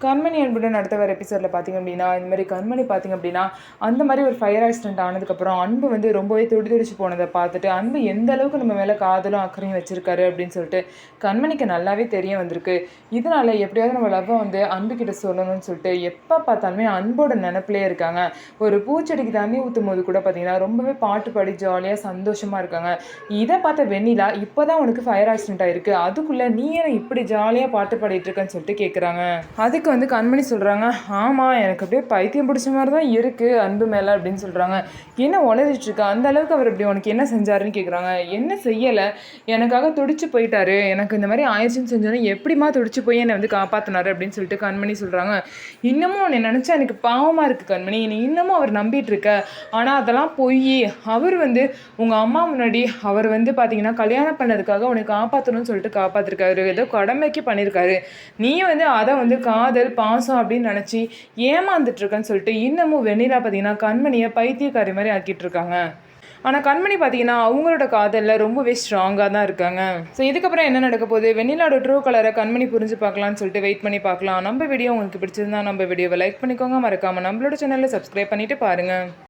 கண்மணி அன்புடன் அடுத்த வர எபிசோடில் பார்த்திங்க அப்படின்னா இந்த மாதிரி கண்மணி பார்த்திங்க அப்படின்னா அந்த மாதிரி ஒரு ஃபயர் ஆக்சிடென்ட் ஆனதுக்கப்புறம் அன்பு வந்து ரொம்பவே துடிச்சு போனதை பார்த்துட்டு அன்பு எந்த அளவுக்கு நம்ம மேலே காதலும் அக்கறையும் வச்சிருக்காரு அப்படின்னு சொல்லிட்டு கண்மணிக்கு நல்லாவே தெரிய வந்திருக்கு. இதனால எப்படியாவது நம்ம லவ்வை வந்து அன்புக்கிட்ட சொல்லணும்னு சொல்லிட்டு எப்போ பார்த்தாலுமே அன்போட நினப்பிலே இருக்காங்க. ஒரு பூச்செடிக்கு தண்ணி ஊற்றும் போது கூட பார்த்தீங்கன்னா ரொம்பவே பாட்டு பாடி ஜாலியாக சந்தோஷமாக இருக்காங்க. இதை பார்த்த வெண்ணிலா இப்போ தான் உனக்கு ஃபயர் ஆக்சிடென்ட் ஆயிருக்கு, அதுக்குள்ளே நீ ஏன் இப்படி ஜாலியாக பாட்டு பாடிட்டு இருக்கன்னு சொல்லிட்டு கேட்குறாங்க. அதுக்கு வந்து கண்மணி சொல்கிறாங்க, ஆமாம் எனக்கு அப்படியே பைத்தியம் பிடிச்ச மாதிரி தான் இருக்குது அன்பு மேலே அப்படின்னு சொல்கிறாங்க. என்ன உளறிட்டுருக்கா, அந்த அளவுக்கு அவர் இப்படி உனக்கு என்ன செஞ்சாருன்னு கேட்குறாங்க. என்ன செய்யலை, எனக்காக துடிச்சு போயிட்டாரு, எனக்கு இந்த மாதிரி ஆயிடுச்சுன்னு செஞ்சோன்னே எப்படிமா துடிச்சு போய் என்னை வந்து காப்பாற்றினாரு அப்படின்னு சொல்லிட்டு கண்மணி சொல்கிறாங்க. இன்னமும் உன்னை நினச்சா எனக்கு பாவமாக இருக்குது கண்மணி, நீ இன்னமும் அவர் நம்பிட்டு இருக்க. ஆனால் அதெல்லாம் பொய். அவர் வந்து உங்கள் அம்மா முன்னாடி அவர் வந்து பார்த்தீங்கன்னா கல்யாணம் பண்ணதுக்காக உன்னை காப்பாற்றணும்னு சொல்லிட்டு காப்பாற்றிருக்காரு, ஏதோ கடமைக்கு பண்ணியிருக்காரு. நீ வந்து அதை வந்து காதல் பாசம் அப்படின்னு நினச்சி ஏமாந்துட்டுருக்கன்னு சொல்லிட்டு இன்னமும் வெண்ணிலா பார்த்தீங்கன்னா கண்மணியை பைத்தியக்காரி மாதிரி ஆக்கிட்டு இருக்காங்க. ஆனால் கண்மணி பார்த்தீங்கன்னா அவங்களோட காதலில் ரொம்பவே ஸ்ட்ராங்காக தான் இருக்காங்க. ஸோ இதுக்கப்புறம் என்ன நடக்க போகுது, வெண்ணிலாவோட ட்ரூ கலரை கண்மணி புரிஞ்சு பார்க்கலான்னு சொல்லிட்டு வெயிட் பண்ணி பார்க்கலாம். நம்ம வீடியோ உங்களுக்கு பிடிச்சிருந்தா நம்ம வீடியோவை லைக் பண்ணிக்கோங்க, மறக்காமல் நம்மளோட சேனலில் சப்ஸ்கிரைப் பண்ணிவிட்டு பாருங்கள்.